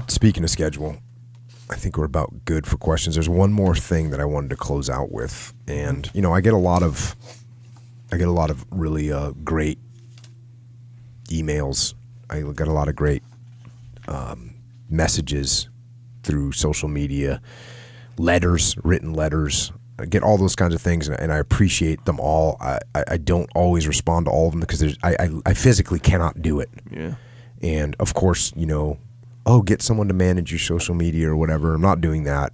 Speaking of schedule, I think we're about good for questions. There's one more thing that I wanted to close out with, and I get a lot of really great emails. I get a lot of great messages through social media, written letters. I get all those kinds of things, and I appreciate them all. I don't always respond to all of them because I physically cannot do it. Yeah. And of course, get someone to manage your social media or whatever. I'm not doing that.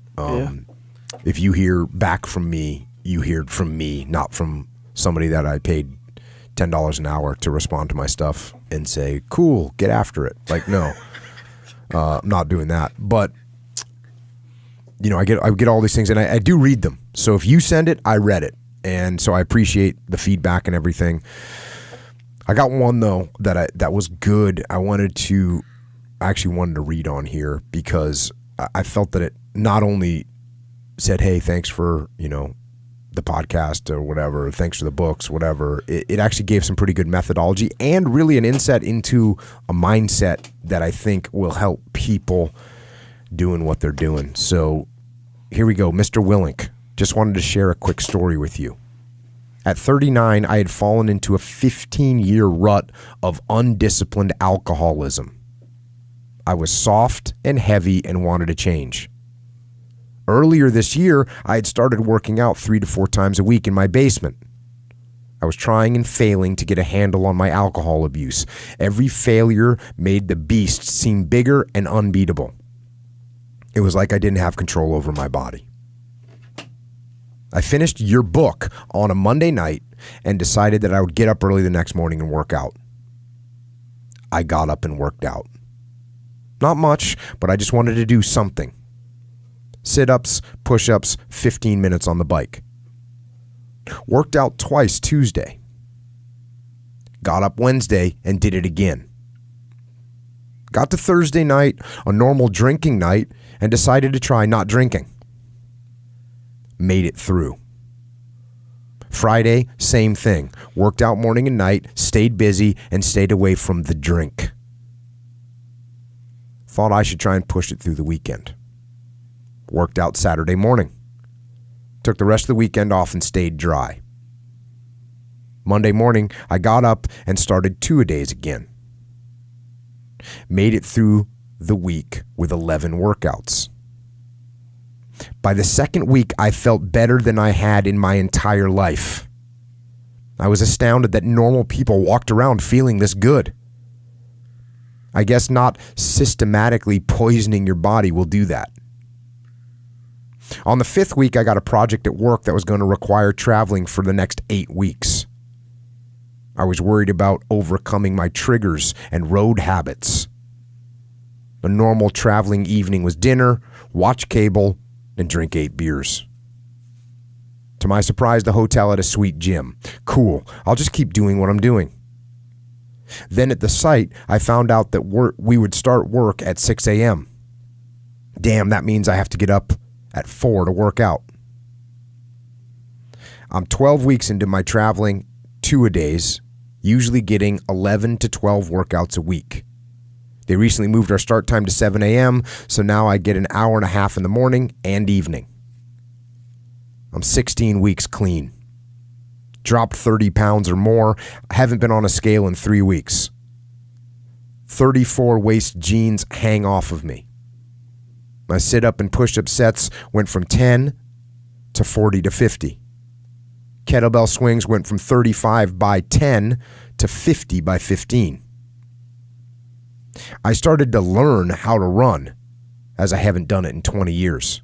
If you hear back from me, you hear from me, not from somebody that I paid $10 an hour to respond to my stuff and say, cool, get after it. Like, no, I'm not doing that. But I get all these things, and I do read them. So if you send it, I read it. And so I appreciate the feedback and everything. I got one, though, that was good. I actually wanted to read on here because I felt that it not only said, hey, thanks for, the podcast or whatever, thanks for the books, whatever. It actually gave some pretty good methodology and really an insight into a mindset that I think will help people doing what they're doing. So here we go. Mr. Willink, just wanted to share a quick story with you. At 39, I had fallen into a 15-year rut of undisciplined alcoholism. I was soft and heavy and wanted to change. Earlier this year, I had started working out 3 to 4 times a week in my basement. I was trying and failing to get a handle on my alcohol abuse. Every failure made the beast seem bigger and unbeatable. It was like I didn't have control over my body. I finished your book on a Monday night and decided that I would get up early the next morning and work out. I got up and worked out. Not much, but I just wanted to do something. Sit-ups, push-ups, 15 minutes on the bike. Worked out twice Tuesday. Got up Wednesday and did it again. Got to Thursday night, a normal drinking night, and decided to try not drinking. Made it through. Friday, same thing. Worked out morning and night, stayed busy, and stayed away from the drink. Thought I should try and push it through the weekend. Worked out Saturday morning. Took the rest of the weekend off and stayed dry. Monday morning, I got up and started 2-a-days again. Made it through the week with 11 workouts. By the second week, I felt better than I had in my entire life. I was astounded that normal people walked around feeling this good. I guess not systematically poisoning your body will do that. On the 5th week, I got a project at work that was going to require traveling for the next 8 weeks. I was worried about overcoming my triggers and road habits. A normal traveling evening was dinner, watch cable, and drink 8 beers. To my surprise, the hotel had a sweet gym. Cool, I'll just keep doing what I'm doing. Then at the site, I found out that we would start work at 6 a.m. Damn, that means I have to get up at 4 to work out. I'm 12 weeks into my traveling 2-a-days, usually getting 11 to 12 workouts a week. They recently moved our start time to 7 a.m., so now I get an hour and a half in the morning and evening. I'm 16 weeks clean. Dropped 30 pounds or more. I haven't been on a scale in 3 weeks. 34 waist jeans hang off of me. My sit-up and push-up sets went from 10 to 40 to 50. Kettlebell swings went from 35 by 10 to 50 by 15. I started to learn how to run, as I haven't done it in 20 years.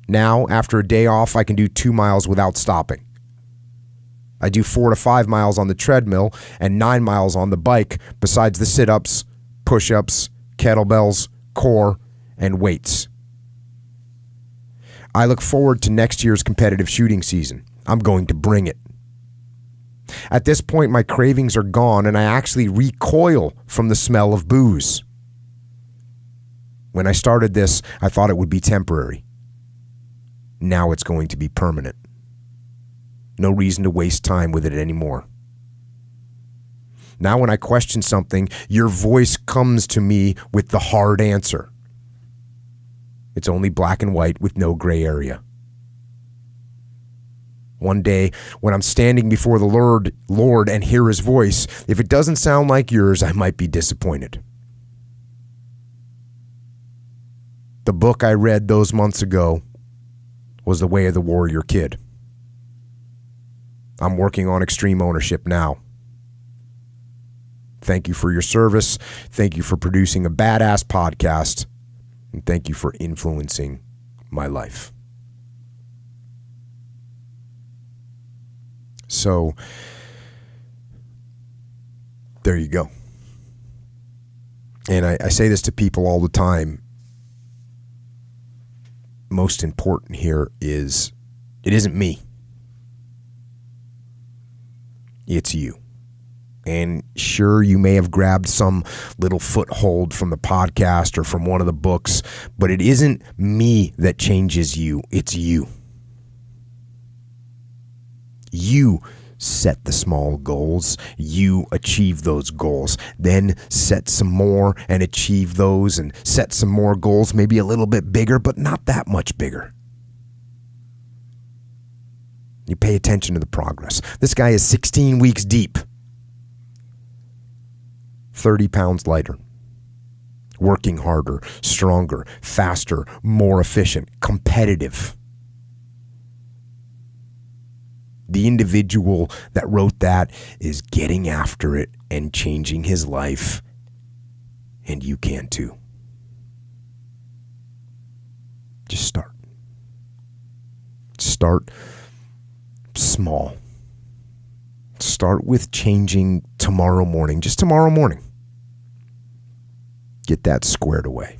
Now, after a day off, I can do 2 miles without stopping. I do 4 to 5 miles on the treadmill and 9 miles on the bike, besides the sit-ups, push-ups, kettlebells, core, and weights. I look forward to next year's competitive shooting season. I'm going to bring it. At this point, my cravings are gone, and I actually recoil from the smell of booze. When I started this, I thought it would be temporary. Now it's going to be permanent. No reason to waste time with it anymore. Now when I question something, your voice comes to me with the hard answer. It's only black and white with no gray area. One day, when I'm standing before the Lord and hear his voice, if it doesn't sound like yours, I might be disappointed. The book I read those months ago was The Way of the Warrior Kid. I'm working on extreme ownership now. Thank you for your service. Thank you for producing a badass podcast. And thank you for influencing my life. So, there you go. And I say this to people all the time. Most important here is, it isn't me. It's you. And sure, you may have grabbed some little foothold from the podcast or from one of the books, but it isn't me that changes you. It's you. You set the small goals. You achieve those goals. Then set some more and achieve those, and set some more goals, maybe a little bit bigger, but not that much bigger. You pay attention to the progress. This guy is 16 weeks deep. 30 pounds lighter. Working harder, stronger, faster, more efficient, competitive. The individual that wrote that is getting after it and changing his life. And you can too. Just start. Start small. Start with changing tomorrow morning, just tomorrow morning. Get that squared away.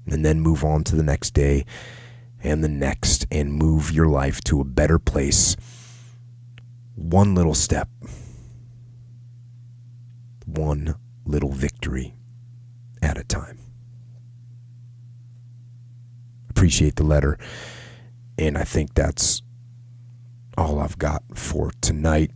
And then move on to the next day and the next, and move your life to a better place. One little step. One little victory at a time. Appreciate the letter. And I think that's all I've got for tonight.